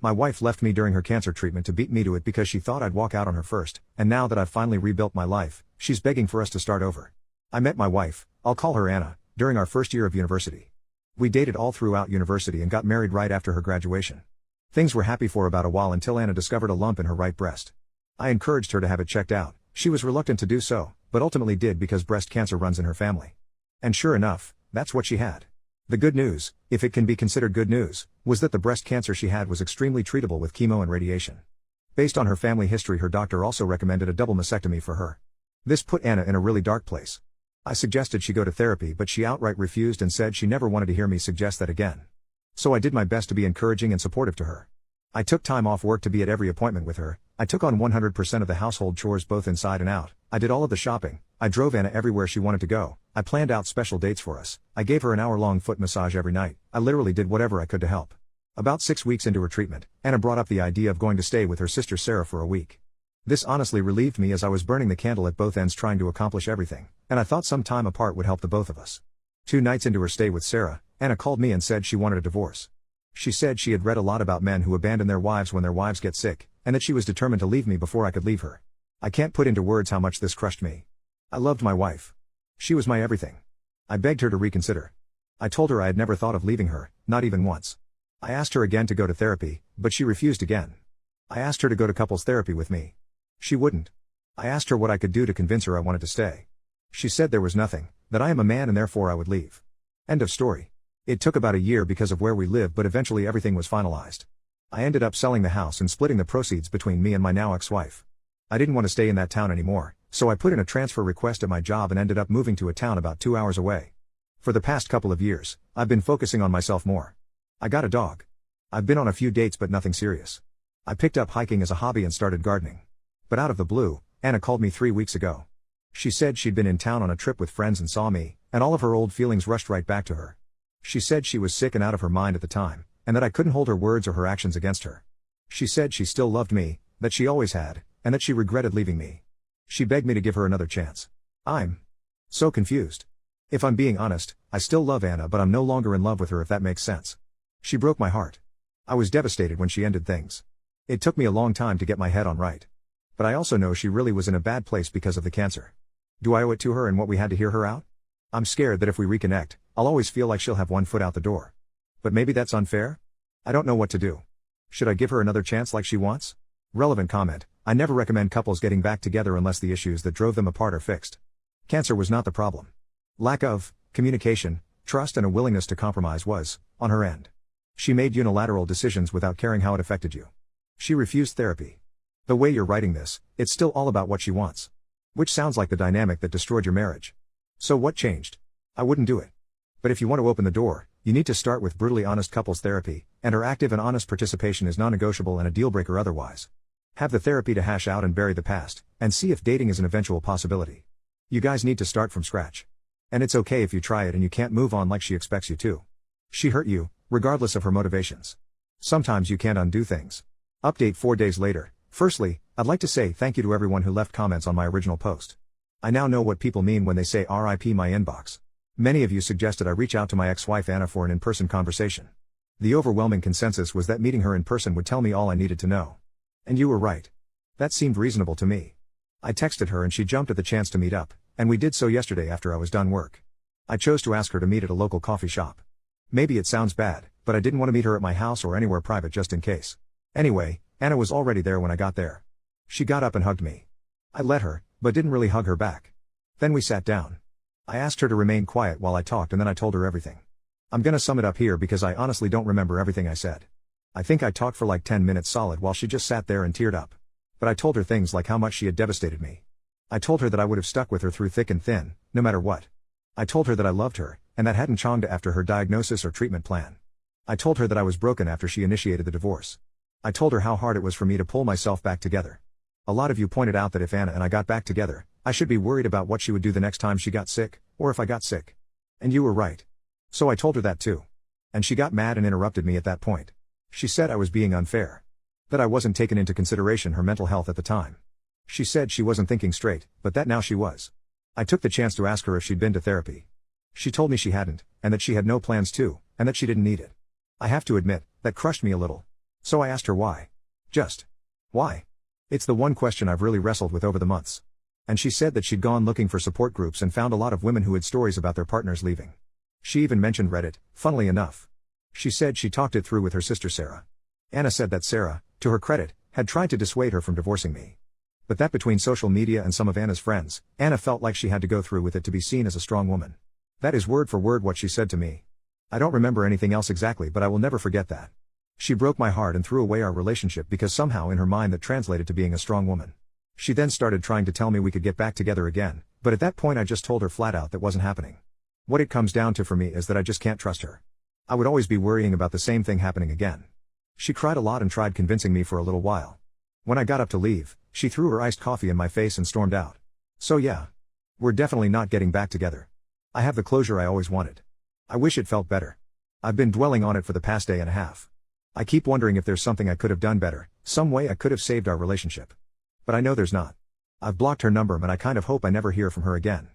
My wife left me during her cancer treatment to beat me to it because she thought I'd walk out on her first, and now that I've finally rebuilt my life, she's begging for us to start over. I met my wife, I'll call her Anna, during our first year of university. We dated all throughout university and got married right after her graduation. Things were happy for about a while until Anna discovered a lump in her right breast. I encouraged her to have it checked out. She was reluctant to do so, but ultimately did because breast cancer runs in her family. And sure enough, that's what she had. The good news, if it can be considered good news, was that the breast cancer she had was extremely treatable with chemo and radiation. Based on her family history, her doctor also recommended a double mastectomy for her. This put Anna in a really dark place. I suggested she go to therapy, but she outright refused and said she never wanted to hear me suggest that again. So I did my best to be encouraging and supportive to her. I took time off work to be at every appointment with her. I took on 100% of the household chores both inside and out. I did all of the shopping. I drove Anna everywhere she wanted to go. I planned out special dates for us. I gave her an hour-long foot massage every night. I literally did whatever I could to help. About 6 weeks into her treatment, Anna brought up the idea of going to stay with her sister Sarah for a week. This honestly relieved me as I was burning the candle at both ends trying to accomplish everything, and I thought some time apart would help the both of us. 2 nights into her stay with Sarah, Anna called me and said she wanted a divorce. She said she had read a lot about men who abandon their wives when their wives get sick, and that she was determined to leave me before I could leave her. I can't put into words how much this crushed me. I loved my wife. She was my everything. I begged her to reconsider. I told her I had never thought of leaving her, not even once. I asked her again to go to therapy, but she refused again. I asked her to go to couples therapy with me. She wouldn't. I asked her what I could do to convince her I wanted to stay. She said there was nothing, that I am a man and therefore I would leave. End of story. It took about a year because of where we lived, but eventually everything was finalized. I ended up selling the house and splitting the proceeds between me and my now ex-wife. I didn't want to stay in that town anymore, so I put in a transfer request at my job and ended up moving to a town about 2 hours away. For the past couple of years, I've been focusing on myself more. I got a dog. I've been on a few dates but nothing serious. I picked up hiking as a hobby and started gardening. But out of the blue, Anna called me 3 weeks ago. She said she'd been in town on a trip with friends and saw me, and all of her old feelings rushed right back to her. She said she was sick and out of her mind at the time, and that I couldn't hold her words or her actions against her. She said she still loved me, that she always had, and that she regretted leaving me. She begged me to give her another chance. I'm so confused. If I'm being honest, I still love Anna, but I'm no longer in love with her, if that makes sense. She broke my heart. I was devastated when she ended things. It took me a long time to get my head on right. But I also know she really was in a bad place because of the cancer. Do I owe it to her and what we had to hear her out? I'm scared that if we reconnect, I'll always feel like she'll have one foot out the door. But maybe that's unfair? I don't know what to do. Should I give her another chance like she wants? Relevant comment. I never recommend couples getting back together unless the issues that drove them apart are fixed. Cancer was not the problem. Lack of communication, trust and a willingness to compromise was, on her end. She made unilateral decisions without caring how it affected you. She refused therapy. The way you're writing this, it's still all about what she wants. Which sounds like the dynamic that destroyed your marriage. So what changed? I wouldn't do it. But if you want to open the door, you need to start with brutally honest couples therapy, and her active and honest participation is non-negotiable and a deal-breaker otherwise. Have the therapy to hash out and bury the past, and see if dating is an eventual possibility. You guys need to start from scratch. And it's okay if you try it and you can't move on like she expects you to. She hurt you, regardless of her motivations. Sometimes you can't undo things. Update 4 days later. Firstly, I'd like to say thank you to everyone who left comments on my original post. I now know what people mean when they say RIP my inbox. Many of you suggested I reach out to my ex-wife Anna for an in-person conversation. The overwhelming consensus was that meeting her in person would tell me all I needed to know. And you were right. That seemed reasonable to me. I texted her and she jumped at the chance to meet up, and we did so yesterday after I was done work. I chose to ask her to meet at a local coffee shop. Maybe it sounds bad, but I didn't want to meet her at my house or anywhere private just in case. Anyway, Anna was already there when I got there. She got up and hugged me. I let her, but didn't really hug her back. Then we sat down. I asked her to remain quiet while I talked and then I told her everything. I'm gonna sum it up here because I honestly don't remember everything I said. I think I talked for like 10 minutes solid while she just sat there and teared up. But I told her things like how much she had devastated me. I told her that I would have stuck with her through thick and thin, no matter what. I told her that I loved her, and that hadn't changed after her diagnosis or treatment plan. I told her that I was broken after she initiated the divorce. I told her how hard it was for me to pull myself back together. A lot of you pointed out that if Anna and I got back together, I should be worried about what she would do the next time she got sick, or if I got sick. And you were right. So I told her that too. And she got mad and interrupted me at that point. She said I was being unfair. That I wasn't taking into consideration her mental health at the time. She said she wasn't thinking straight, but that now she was. I took the chance to ask her if she'd been to therapy. She told me she hadn't, and that she had no plans to, and that she didn't need it. I have to admit, that crushed me a little. So I asked her why. Just. Why? It's the one question I've really wrestled with over the months. And she said that she'd gone looking for support groups and found a lot of women who had stories about their partners leaving. She even mentioned Reddit, funnily enough. She said she talked it through with her sister Sarah. Anna said that Sarah, to her credit, had tried to dissuade her from divorcing me. But that between social media and some of Anna's friends, Anna felt like she had to go through with it to be seen as a strong woman. That is word for word what she said to me. I don't remember anything else exactly, but I will never forget that. She broke my heart and threw away our relationship because somehow in her mind that translated to being a strong woman. She then started trying to tell me we could get back together again, but at that point I just told her flat out that wasn't happening. What it comes down to for me is that I just can't trust her. I would always be worrying about the same thing happening again. She cried a lot and tried convincing me for a little while. When I got up to leave, she threw her iced coffee in my face and stormed out. So yeah. We're definitely not getting back together. I have the closure I always wanted. I wish it felt better. I've been dwelling on it for the past day and a half. I keep wondering if there's something I could have done better, some way I could have saved our relationship. But I know there's not. I've blocked her number and I kind of hope I never hear from her again.